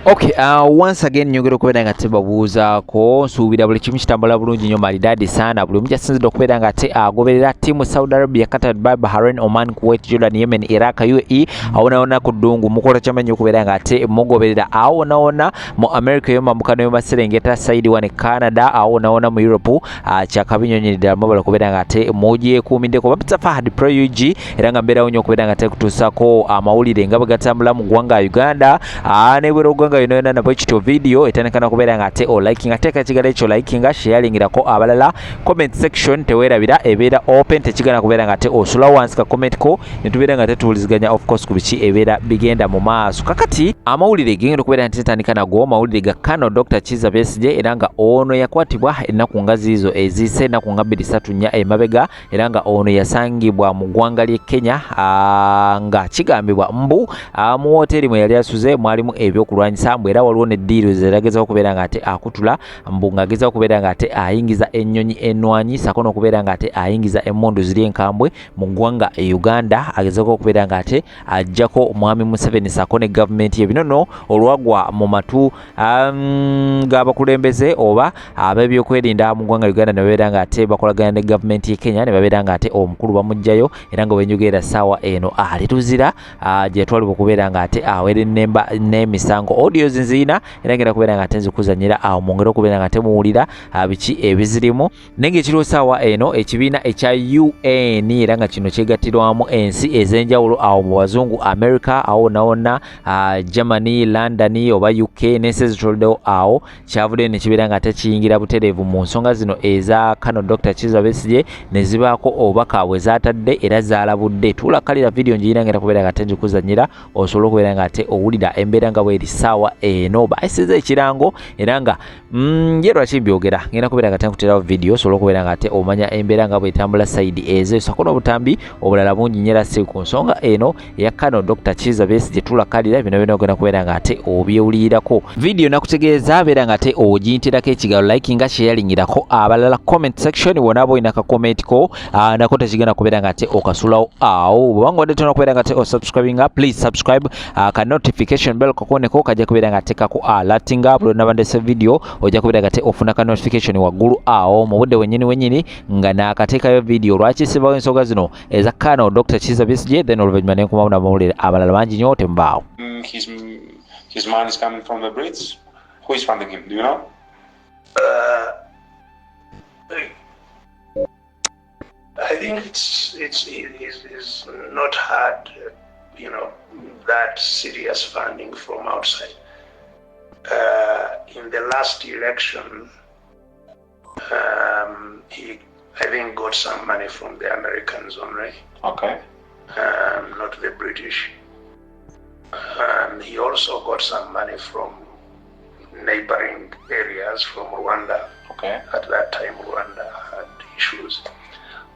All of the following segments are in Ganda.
Okay, once again nyongera okubeera nga tebabuuzaako nsuubira buli kimu kitambula bulungi nnyo malidadi sana buli omu kyasinzidde okubeera nga agoberera ttiimu Saudi Arabia, Qatar, Dubai, Bahrain, Oman, Kuwait, Jordan, Yemen, Iraq, UAE awonawona ku ddungu mukola kyamanyi okubeera nga mugoberera awonawona mu America y'omambuka y'omaserengeta Saidi wane Canada awonawona mu Europe kyakabinyonyeri ddala mubala okubeera nga mugyekuumiddeko bapita Fahad Pro UG era nga mbeerawo nnyo okubeera nga kutuusako amawulire nga bwe gatambula mu ggwanga Uganda nebwera ogwanga yona na bwekityo video etandikana kubeera nga liking ateka kigala ekyo likinga sharingirako abalala comment section tewerabira ebeera open tekigana kubeera nga osula wansi ka comment ko netubeera nga tuwuliziganya of course ku biki ebeera bigenda mu maaso kakati amawulire gengenda okubeera nti tandika nago mawulire ga Kano Dr. Kizza Besigye era nga ono yakwatibwa ennaku nga ziizo ezise ennaku nga 2-3 emabega era nga ono yasangibwa mu ggwanga ly'e Kenya nga kigambibwa mbu mu hoteri mwe yali asuze mwalimu ebyokulwanyisa mbu era waliwo ne ddiiro zerageza okubeera nga akutula mbu ng'ageza okubeera nga ayingiza ennyonyi ennwanyi sako n'okubeera nga ayingiza emmundu ziri enkambwe mu ggwanga Uganda agezako okubeera nga ajjako omwami Museveni sako ne gavumenti ye bino nno olwagwa mu matu g'abakulembeze oba ab'ebyokwerinda mu ggwanga Uganda ne babeera nga bakolagana ne gavumenti ye Kenya ne babeera nga omukulu bamugjayo era nga bwenjogera ssaawa eno alituzira gye yatwalibwa okubeera nga awera ennemba n'emisango audio zinziina era ngenda kubeera nga nzikuzanyira awo mwongere okubeera nga muwulira biki ebizirimu nenge ekiro ssaawa eno ekibiina ekya UN era nga kino kyegattirwamu ensi ez'enjawulo awo mu wazungu America awo nawonna Germany, London oba UK n'ensi ezitoloddewo awo kyavuddeyo ne kibeera nga kiyingira butereevu mu nsonga zino eza Kano Dr. Kizza Besigye ne zibaako obubaka bwe zaatadde era zaalabudde tuulakalira video ngiina ngenda kubeera nga nzikuzanyira osobola okubeera nga owulira embeera nga bweri ssaawa eno bayisiza ekirango era nga ye lwaki mbyogera ngenda kubeera nga nkuterawo video osobola okubeera nga omanya embeera nga bwetambula sayidi ezo sako n'obutambi obulala bungi nnyo era si ku nsonga eno eya Kano Dr. Kizza Besigye tuulakalira bino byonna ogenda kubeera nga obyewulirirako video nakutegeeza beera nga oginterako ekigalo likinga sharingirako abalala comment section wona boyina ka comment ko nako tekigenda kubeera nga okasulawo awo bwanga wadde tona kubeera nga osubscribinga please subscribe ka notification bell kakoneko kajja kubeera nga tekako alertinga buli nabandese video ojja kubeera nga ofuna ka notification waggulu awo mu budde wennyini nga naakateekayo video lwaki sibawo ensonga zino eza Kano Dr. Kizza Besigye then oluvannyuma ne nkomawo n'amawulire abalala bangi nnyo tembaawo. His man is coming from the Brits. Who is funding him? Do you know? I think it's not hard, that serious funding from outside. In the last election, he, I think, got some money from the Americans only. Okay. Not the British. He also got some money from neighboring areas from Rwanda. Okay. At that time, Rwanda had issues.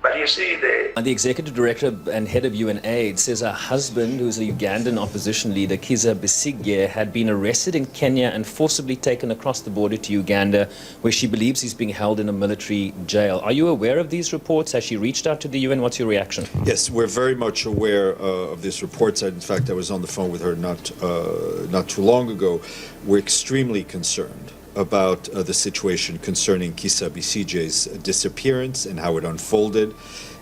But you see, the executive director and head of UNAID says her husband, who's a Ugandan opposition leader, Kizza Besigye, had been arrested in Kenya and forcibly taken across the border to Uganda, where she believes he's being held in a military jail. Are you aware of these reports? Has she reached out to the UN? What's your reaction? Yes, we're very much aware of these reports. In fact, I was on the phone with her not too long ago. We're extremely concerned about the situation concerning Kizza Besigye's disappearance and how it unfolded.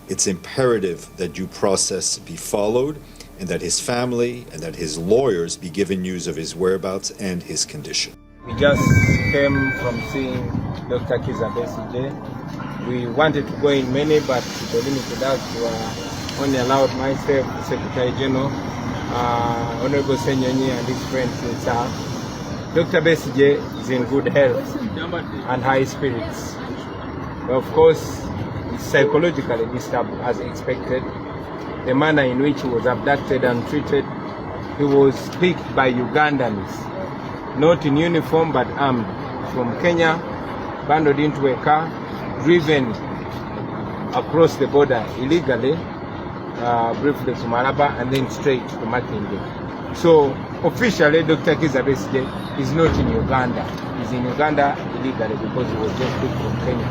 It's imperative that due process be followed and that his family and that his lawyers be given news of his whereabouts and his condition. We just came from seeing Dr. Kizza Besigye. We wanted to go in many, but the limited us were only allowed myself, the Secretary General, Honorable Senyonyi and his friends himself. Dr. Besigye is in good health and high spirits. But of course, he's psychologically disturbed as expected. The manner in which he was abducted and treated, he was picked by Ugandans, not in uniform but armed, from Kenya, bundled into a car, driven across the border illegally, briefly to Maraba and then straight to Makindye. So officially, Dr. Kizza Besigye is not in Uganda. He's in Uganda illegally because he was just picked from Kenya.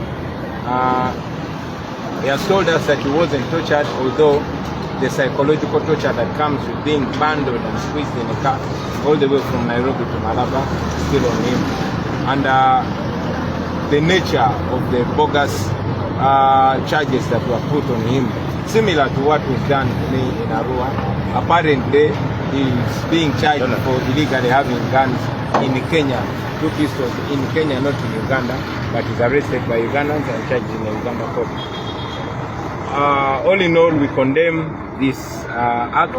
He has told us that he wasn't tortured, although the psychological torture that comes with being bundled and squeezed in a car all the way from Nairobi to Malaba still on him. And the nature of the bogus charges that were put on him, similar to what was done to me in Arua. Apparently, he's being charged for illegally having guns in Kenya, 2 pistols in Kenya, not in Uganda, but he's arrested by Ugandans and charged in a Uganda court. All in all, we condemn this act.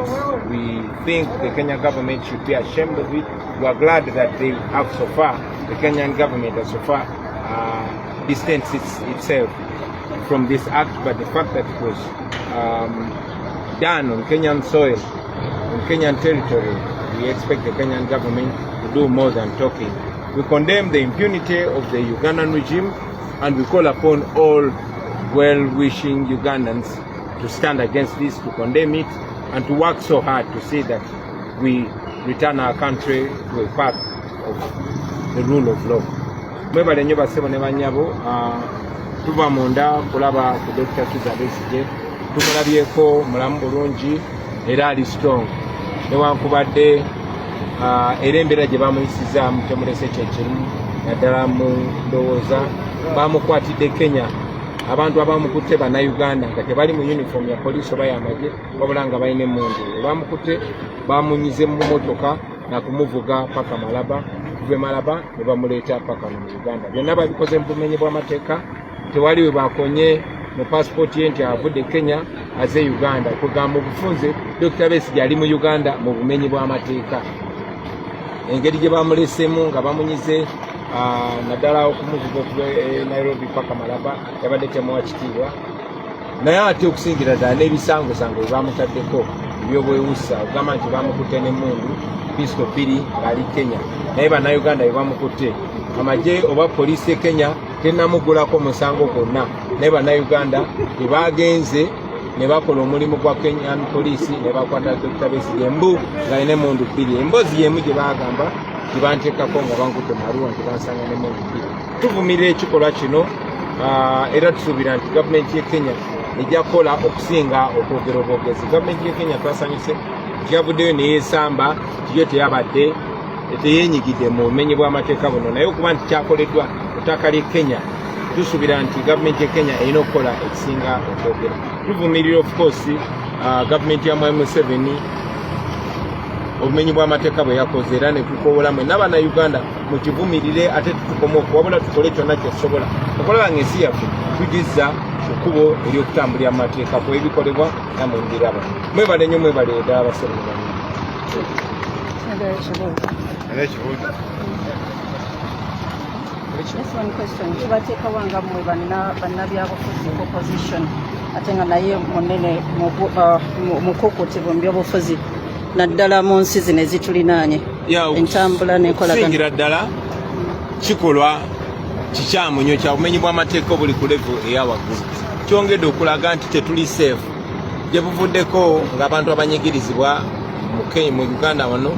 We think the Kenyan government should be ashamed of it. We are glad that they have so far, the Kenyan government has so far distanced itself from this act, but the fact that it was done on Kenyan soil, on Kenyan territory, we expect the Kenyan government to do more than talking. We condemn the impunity of the Ugandan regime, and we call upon all well-wishing Ugandans to stand against this, to condemn it, and to work so hard to see that we return our country to a path of the rule of law. Mwebale nnyo basebo ne bannyabo, tuva munda kulaba ku Dr. Kizza Besigye, tumulabyeko mulamu bulungi era ali strong. Newankubadde era embeera gye bamuyisizaamu temulese kyekimu, naddala mu ndowooza bamukwatidde Kenya. Abantu abamukutte bannayuganda nga tebali mu uniform ya poliisi oba yamagye, wabula nga balina emmundu. Bamukutte bamunyize mu motoka na kumuvuga paka Malaba, kuve Malaba ne bamuleeta paka mu Uganda. Byonna babikoze mu bumenyi bw'amateeka, tewali we bakonye mu passport ye nti avudde Kenya aze Uganda. Kugamba obufunze Dr. Besigye ali mu Uganda mu bumenyi bw'amateeka. Engeri gye bamulesemu nga bamunyize naddala okumuvuga okuva Nairobi paka Malaba yabadde temuwa kitiibwa, naye ate okusingira ddala n'ebisangosango bye bamutaddeko ebyobwewussa okugamba nti bamukutte n'emmundu pisto 2 ng'ali Kenya, naye bannayuganda bye bamukutte amagye oba poliisi e Kenya tennamugulako musango gwonna, naye bannayuganda tebagenze ne bakola omulimu gwa Kenyan poliisi ne bakwata Dr. Besigye mbu ng'alina emmundu 2. Emboozi y'emu gye bagamba tibanteekako nga bankutte Arua nti bansanga n'emmundu 2. Tuvumirira ekikolwa kino era tusuubira nti gavumenti y'e Kenya ejja kukola okusinga okwogera obwogezi. Gavumenti y'e Kenya twasanyuse nti yavuddeyo neyeesamba tiyo teyabadde teyeenyigidde mu bumenyi bw'amateeka buno, naye okuba nti kyakoleddwa ku ttaka ly'e Kenya tusuubira nti gavumenti y'e Kenya erina okukola ekisinga okwogera. Tuvumirira of course gavumenti ya Mwai Museveni obumenyi bw'amateeka bwe yakoze era ne tukoola mwenna bannayuganda mukivumirire ate tutukoma okuwabula tukole kyonna kyetusobola okulaba ng'ensi yaffe tugizza ku kkubo ery'okutambulira amateeka ku ebikolebwa namwe mbiraba. Mwebale nnyo, mwebale ddala basebe ne banna. Just one question. Tubateeka wanga mwe bannabyabufuzi opposition ate nga naye munene mukukuutivu mu byobufuzi naddala mu nsi zino ezitulinaanye entambula n'enkolagana. Okusingira ddala kikolwa kikyamu nnyo kya bumenyi bw'amateeka obuli ku level eya waggulu. Kyongedde okulaga nti tetuli safe gye buvuddeko ng'abantu abanyigirizibwa mu Uganda wano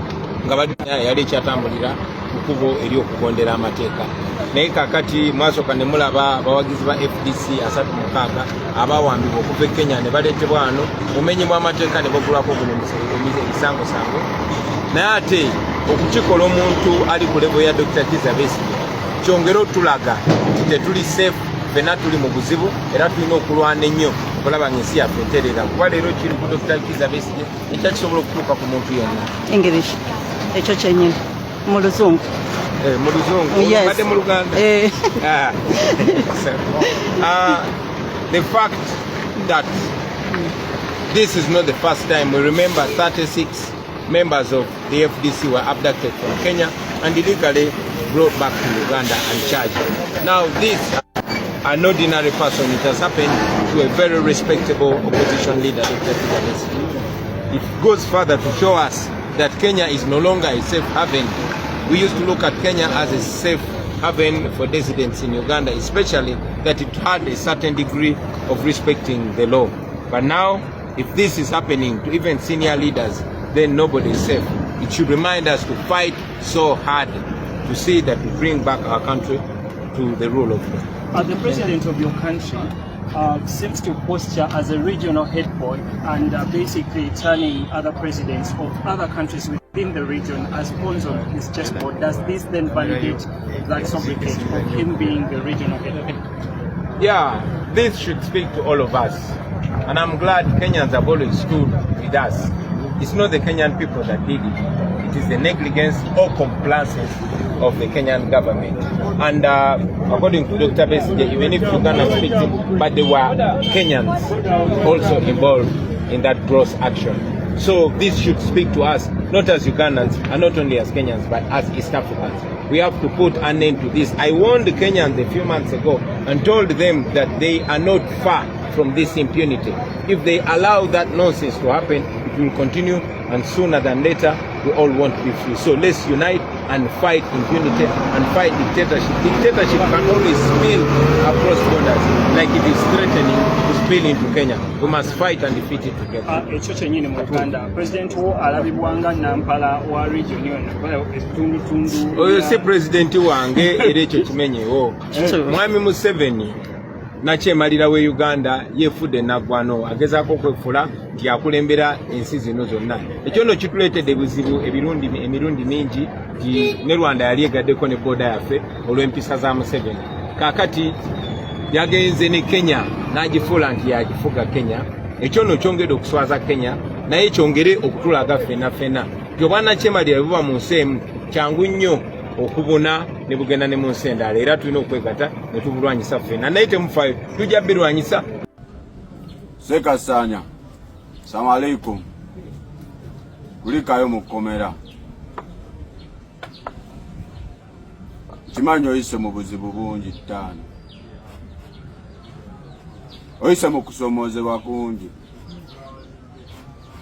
nga yali ekyatambulira ku kkubo ery'okugondera amateeka. Naye kakati mwasooka ne mulaba abawagizi ba FDC 36 abawambibwa okuva e Kenya ne baleetebwa wano bumenyi bw'amateeka ne bagulwako buno ebisangosango. Naye ate okukikola omuntu ali ku level ya Dr. Kizza Besigye kyongera otulaga nti tetuli safe, ffenna tuli mu buzibu era tulina okulwana ennyo okulaba ng'ensi yaffe eterera. Kuba leero kiri ku Dr. Kizza Besigye ekyakisobola okutuuka ku muntu yonna. English ekyo kyennyini mu luzungu. Mu luzungu badde mu Luganda. The fact that this is not the first time. We remember 36 members of the FDC were abducted from Kenya and illegally brought back to Uganda and charged. Now this an ordinary person, it has happened to a very respectable opposition leader, Dr. Kizza Besigye. It goes further to show us that Kenya is no longer a safe haven. We used to look at Kenya as a safe haven for dissidents in Uganda, especially that it had a certain degree of respecting the law. But now, if this is happening to even senior leaders, then nobody is safe. It should remind us to fight so hard to see that we bring back our country to the rule of law. As the president of your country, seems to posture as a regional head boy and basically turning other presidents of other countries within the region as pawns on his chessboard. Does this then validate that sobriquet of him being the regional head boy? Yeah, this should speak to all of us. And I'm glad Kenyans have always stood with us. It's not the Kenyan people that did it. It is the negligence or compliance of the Kenyan government. And according to Dr. Besigye, even if Uganda speaks it, but there were Kenyans also involved in that gross action. So this should speak to us, not as Ugandans, and not only as Kenyans, but as East Africans. We have to put an end to this. I warned the Kenyans a few months ago and told them that they are not far from this impunity. If they allow that nonsense to happen, it will continue, and sooner than later, we all want to be free. So let's unite and fight impunity and fight dictatorship. Dictatorship can always spill across borders, like it is threatening to spill into Kenya. We must fight and defeat it together. Ekyo kyennyini mu Uganda, President wo alabibwanga Nampala wa region yonna ekitundutundu. Oyo si president wange era ekyo kimenyewo. Mwami Museveni nakyemalira we Uganda yefudde naggwano agezaako okwefula nti akulembera ensi zino zonna. Ekyo nno kituleetedde ebizibu emirundi mingi nti ne Rwanda yali egaddeko ne booda yaffe olw'empisa za Museveni. Kaakati yagenze ne Kenya n'agifuula nti yagifuga Kenya. Ekyo nno kyongedde okuswaza Kenya naye kyongere okutulaga ffenna ffenna nti obwannakyemalira buba mu nsi emu kyangu nnyo okubona ne bugenda ne mu nsi endala era tulina okwegatta ne tubulwanyisa ffenna naye temufaayo tujja birwanyisa. Sekasanya salamu alaikum kulikayo mu kkomera kimanyi oyise mu buzibu bungi ttaano oyise mu kusomoozebwa kungi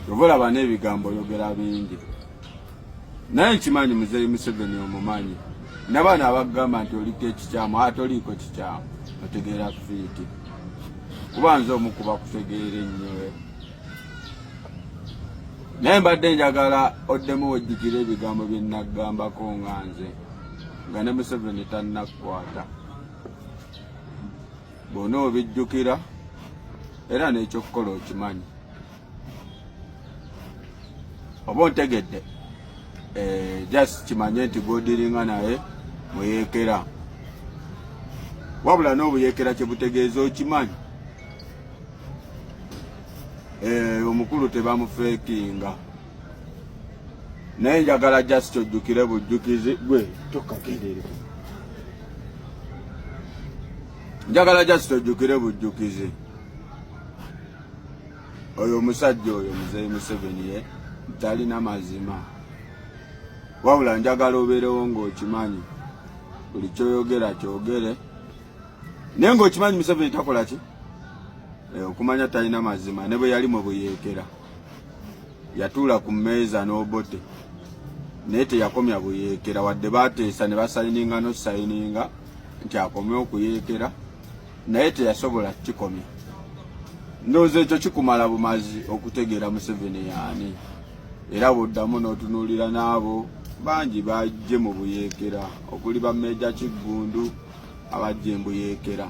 tobulaba n'ebigambo yogera bingi naye nkimanyi Muzeeyi Museveni omumanyi n'abaana abagamba nti oliko ekikyamu ate oliiko kikyamu otegeera fiiti kuba nze omu kuba kutegeera ennyo naye mbadde njagala oddemu wejjukira ebigambo bye nnaggambako nga nze nga ne Museveni tannakukwata bonna obijjukira era n'ekyokukola okimanyi oba ontegedde just kimanye nti godiringa naye muyeekera wabula n'obuyeekera kye butegeeza okimanyi omukulu tebamufeekinga naye njagala just ojjukire bujjukizi gwe tokagerere njagala just ojjukire bujjukizi oyo omusajja oyo Muzeeyi Museveni ye talina mazima wabula njagala obeerewo ng'okimanyi buli kyoyogera kyogere naye ng'okimanyi Museveni takola ki okumanya talina mazima ne bwe yali mu buyeekera yatuula ku mmeeza n'obote naye teyakomya buyeekera wadde baateesa ne basayininga n'osayininga nti akomye okuyeekera naye teyasobola kikomya. Ndowooza ekyo kikumala bumazi okutegeera Museveni yaani era bw'oddamu n'otunuulira n'abo bangi bajje mu buyeekera okuli ba Meja Kiggundu abajje mu buyeekera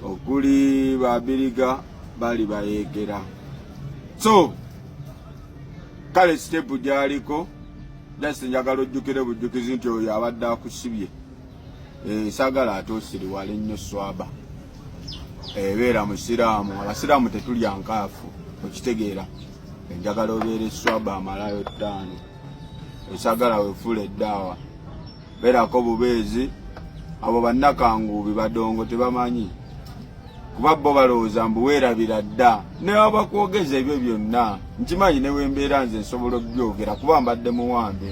okuli Babiriga bali bayeekera. So kale sitepu gyaliko just njagala ojjukire bujjukizi nti oyo abadde akusibye saagala ate osiriwale nnyo swaba ebeera musiraamu abasiraamu tetulya nkaafu okitegeera njagala obeera swaba amalayo 5 esagala wefuula eddaawa beerako bubeezi abo bannakanguubi badongo tebamanyi kuba bo balowooza mbu weerabira dda ne abakwogeza ebyo byonna nkimanyi ne wembeera nze nsobola okubyogera kuba mbadde muwambe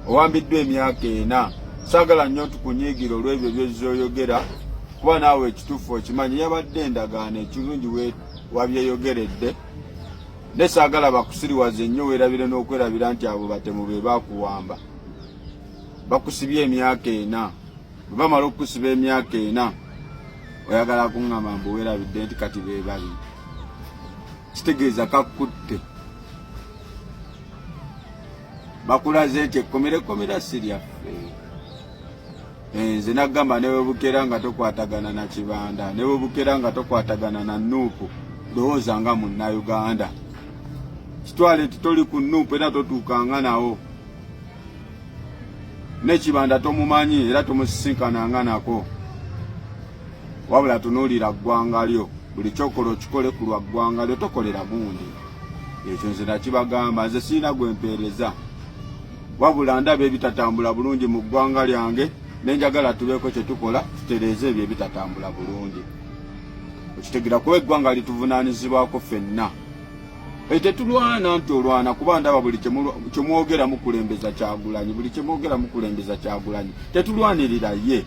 owambiddwa emyaka 4 saagala nnyo tukunyiigira olw'ebyo by'ozooyogera kuba naawe ekituufu okimanyi yabadde endagaano ekirungi wabyeyogeredde ne saagala bakusiriwaze nnyo weerabire n'okwerabira nti abo batemu be baakuwamba bakusibye emyaka 4 bwe bamala okukusiba emyaka 4 oyagala kuŋŋamba mbu weerabidde nti kati be bali kitegeeza kakutte bakulaze nti ekkomera si lyaffe nze nagamba newe bukera nga tokwatagana na Kibanda newe bukera nga tokwatagana na Nuupu lowooza nga Munnayuganda kitwale titoli ku Nuupu era totuukanga nawo ne Kibanda tomumanyi era tomusisinkananga nako wabula tunuulira ggwanga lyo buli kyokola okikole ku lwa ggwanga lyo tokolera gundi ekyo nze nakibagamba nze siina gwempeereza wabula ndaba ebitatambula bulungi mu ggwanga lyange nenjagala tubeeko kye tukola tutereeze ebyo ebitatambula bulungi okitegeera kuba eggwanga lituvunaanyizibwako ffenna tetulwana nti olwana kuba ndaba buli kyemwogera mukulembeza Kyagulanyi buli kyemwogera mukulembeza Kyagulanyi tetulwanirira ye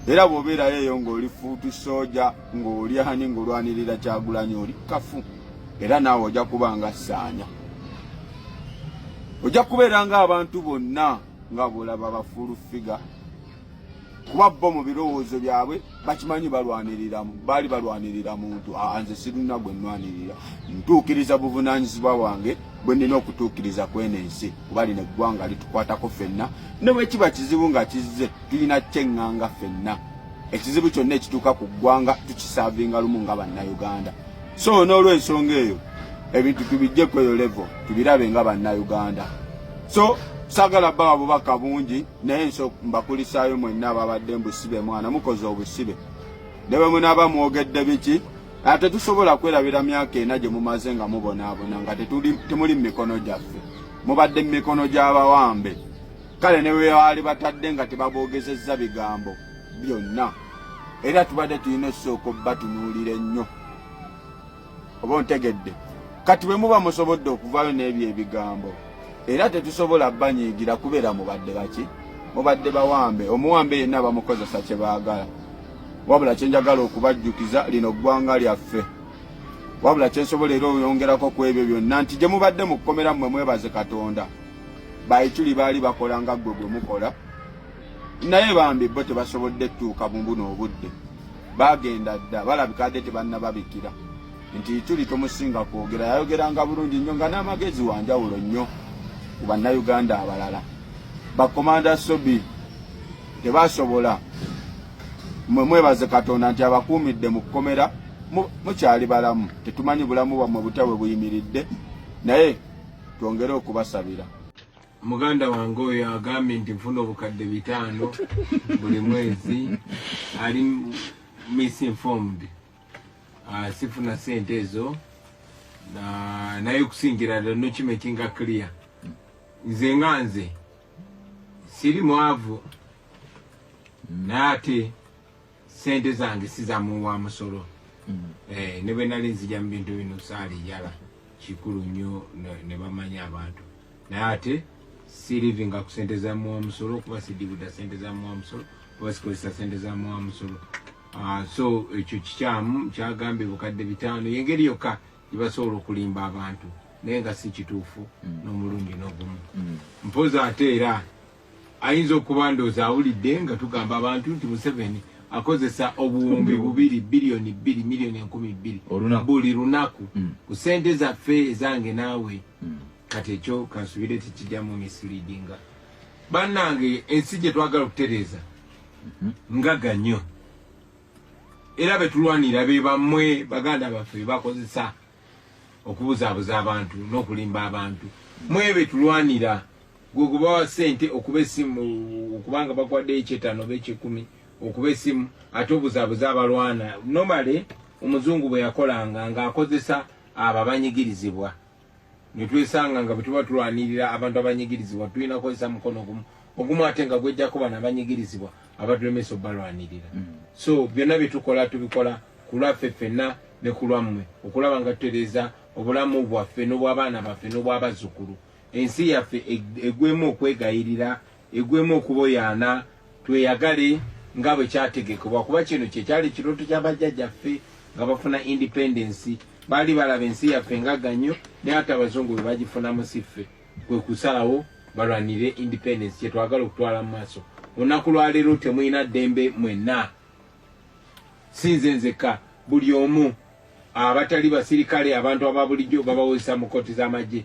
era bw'obeerayo eyo ng'oli fuutu sooja ng'oli hani ng'olwanirira Kyagulanyi oli kafu era naawe ojja kuba nga Ssaanya ojja kubeera ng'abantu bonna nga bw'olaba bafuulu figa kuba bo mu birowoozo byabwe bakimanyi baali balwanirira muntu nze sirina gwe nnwanirira ntuukiriza buvunaanyizibwa bwange bwe nnina okutuukiriza kweno ensi kuba lino eggwanga litukwatako ffenna ne bwe kiba kizibu nga kizze tulina kyeŋŋanga ffenna ekizibu kyonna ekituuka ku ggwanga tukisaavinga lumu nga Bannayuganda so n'olw'ensonga eyo ebintu tubijje ku eyo levo tubirabe nga Bannayuganda so sagala baba bubaka bungi naye nso mbakulisaayo mwenna ababadde mbusibe mwana mukoze obusibe ne bwe munaaba mwogedde biki ate tusobola kwerabira myaka ena gye mumaze nga mubonaabona nga temuli mu mikono gyaffe mubadde mu mikono gy'abawambe kale ne we baali batadde nga tebaboogezezza bigambo byonna era tubadde tulina essooko batunuulira ennyo oba ontegedde kati bwe muba musobodde okuvaayo n'ebyo ebigambo era tetusobola banyiigira kubeera mubadde baki mubadde bawambe omuwambe yenna bamukozesa kye baagala wabula kyenjagala okubajjukiza lino ggwanga lyaffe wabula kyensobola era oyongerako ku ebyo byonna nti gye mubadde mu kkomera mmwe mwebaze Katonda bayituli baali bakola nga ggwe gwe mukola naye bambi bo tebasobodde ttuuka mu buno obudde bagenda dda balabika adde tebannababikira nti ituli tomusinga kwogera yayogeranga bulungi nnyo nga n'amagezi wanjawulo nnyo ku Bannayuganda abalala bakomanda Sobi tebasobola mwebaze Katonda nti abakuumidde mu kkomera mukyali balamu tetumanyi bulamu bwammwe butya bwe buyimiridde naye twongere okubasabira muganda wange oyo agambye nti nfuna obukadde 5 buli mwezi ali misinformed sifuna sente ezo naye okusingira ddala nokime kinga clear nze nga nze siri mwavu naye ate sente zange sizamuwa musolo ne bwe nali nzija mu bintu bino saalijala kikulu nnyo ne bamanya abantu naye ate sirivinga ku sente za muwa musolo kuba sidibuda sente za muwa musolo kuba sikozesa sente za muwa musolo so ekyo kikyamu kyagambye bukadde 5 yengeri yokka gibasobola okulimba abantu naye nga si kituufu n'omulundi n'ogumu mpoza ate era ayinza okuba ndooza awulidde nga tugamba abantu nti Museveni akozesa obuwumbi 2 biliyoni 2 miliyoni 12 buli lunaku ku sente zaffe ezange naawe kati ekyo kansubire tekijjamu misleadinga bannange ensi gye twagala okutereeza ngaga nnyo era betulwanira be bammwe baganda baffe bakozesa okubuzaabuza abantu n'okulimba abantu mwe betulwanira gwe kubawa sente okuba essimu okubanga bakwadde ekyetano b'ekikumi okuba essimu ate obuzaabuza abalwana normally omuzungu bwe yakolanga ng'akozesa abo abanyigirizibwa ne twesanga nga bwe tuba tulwanirira abantu abanyigirizibwa tulina kukozesa mukono ogumu ate nga gwejjako bano abanyigirizibwa abatulemesa obalwanirira so byonna bye tukola tubikola ku lwaffe ffenna ne ku lwammwe okulaba nga tutereeza obulamu bwaffe n'obw'abaana baffe n'obw'abazzukulu ensi yaffe egwemu okwegayirira egwemu okuboyaana tweyagale nga bwe kyategekebwa kuba kino kyekyali kirooto ky'abajjajjaffe nga bafuna independence baali balaba ensi yaffe ngaga nnyo naye ate abazungu bwe bagifunamu siffe kwe kusalawo balwanire independence kyetwagala okutwala mu maaso olunaku lwaleero temulina ddembe mwenna sinze nzekka buli omu abatali basirikale abantu ababulijjo babawozesa mu kooti z'amagye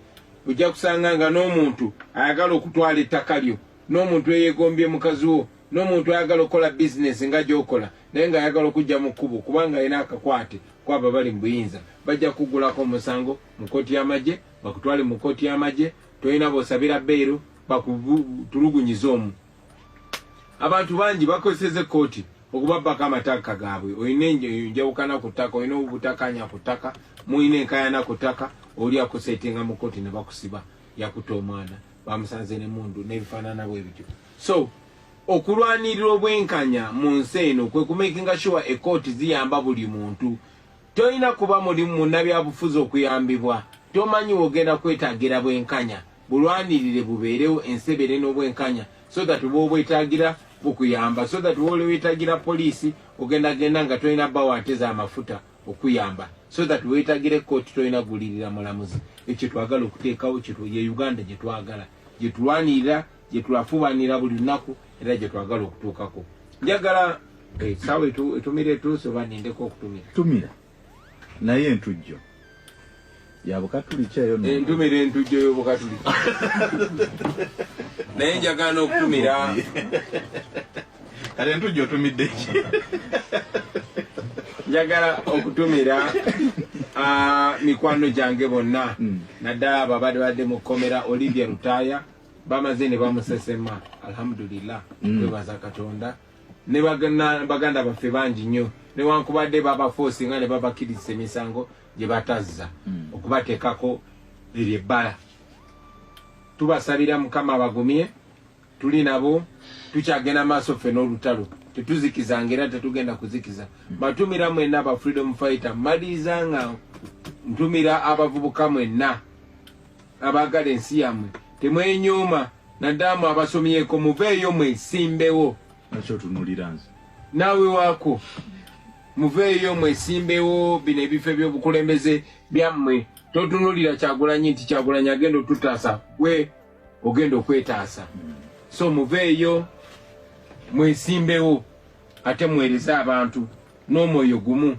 ojja kusanga nga n'omuntu ayagala okutwala ettaka lyo n'omuntu eyeegombye mukazi wo n'omuntu ayagala okukola bizinesi nga gy'okola naye nga ayagala okujja mu kkubo kubanga alina akakwate kwaba bali mu buyinza bajja kugulako omusango mu kooti y'amagye bakutwale mu kooti y'amagye tolina b'osabira bbeero bakutulugunyiza omu. Abantu bangi bakozeseza kooti okubabbako amataka gaabwe. Olina enjawukana ku ttaka, olina obutakanya ku ttaka, mulina enkayana ku ttaka, oli akuseetinga mu kooti ne bakusiba yakuta omwana bamusanze n'emmundu n'ebifaanana bwe bityo. So okulwanirira obwenkanya mu nsi eno kwe kumakinga sure ekooti ziyamba buli muntu. Tolina kuba mulimu munnabyabufuzi okuyambibwa, tomanyi wogenda kwetaagira bwenkanya. Bulwanirire bubeerewo ensebere n'obwenkanya so that bw'obwetaagira bukuyamba, so that bw'olwetaagira poliisi ogenda nga tolina bawateza amafuta okuyamba, so that weetaagira ekkooti tolina gulirira mulamuzi. Ekyo twagala okuteekawo ye Uganda gye twagala, gye tulwanirira, gye tulafubanira buli lunaku era gye twagala okutuukako. Njagala essaawa etumira etuuse oba nindeko okutumira? Tumira naye entujjo ya Bukatuliki eyo entumira entujjo y'Obukatuliki naye njagala n'okutumira kale entujjo otumidde ki? Njagala okutumira mikwano gyange bonna naddala abo abadde mu kkomera Olivia Lutaaya bamaze ne bamusesema alhamdulillah twebaza Katonda ne baganda baffe bangi nnyo newankubadde babafoosinga ne babakkiriza emisango gye batazza okubateekako ery'ebbala. Tubasabira Mukama abagumye, tuli nabo tukyagenda maaso ffe n'olutalo tetuzikizanga era tetugenda kuzikiza. Batumira mwenna aba freedom fighter, maliriza nga ntumira abavubuka mwenna abaagala ensi yammwe, temwenyooma naddamu abasomyeko muveeyo mwesimbewo. Nakyo tunulira nze naawe waako muveeyo mwesimbewo bino ebifo by'obukulembeze byammwe. Totunulira Kyagulanyi nti Kyagulanyi agenda otutaasa, we ogenda okwetaasa. So muveeyo mwesimbewo ate mwereze abantu n'omwoyo gumu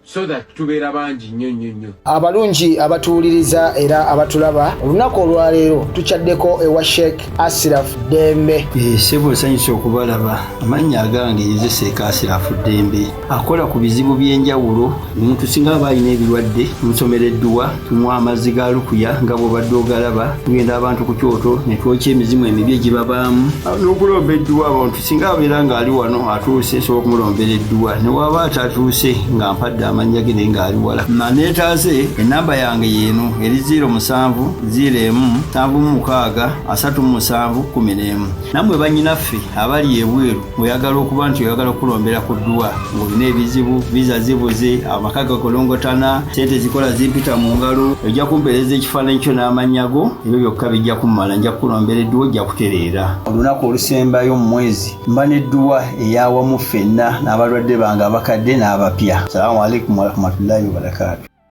so that tubeera bangi nnyo nnyo nnyo. Abalungi abatuwuliriza era abatulaba olunaku olwaleero tukyaddeko ewa Sheikh Ashraf Dembe. Sebo nsanyusa okubalaba. Amannya agange ye Sheikh Ashraf Dembe akola ku bizibu by'enjawulo. Omuntu singa aba alina ebirwadde tumusomereddwa, tumuwa amazzi ga lukuya nga bw'obadde ogalaba, tugenda abantu ku kyoto ne twokya emizimu emibi egibabaamu n'okulomba edduwa. Abantu singa abeera ng'ali wano atuuse sobola okumulombera edduwa, ne waba atatuuse nga mpadde amanya ge ngali wala manetaze enamba yange yeno eri 0707763711 namwe banyinaffe abali ebweru oyagala okuba nti oyagala okulombera ku dduwa ng'olina ebizibu visa zibuze amakaga kolongotana sente zikola zimpita mu ngalo ojja kumpereza ekifaananyi kyo n'amanyago ebyo byokka bijja kumala nja kulombera edduwa ojja kutereera olunaku olusembayo mu mwezi mba n'edduwa eyawamu ffenna n'abalwadde bange abakadde n'abapya. Salamu alaikum warahmatullahi wabarakatuh.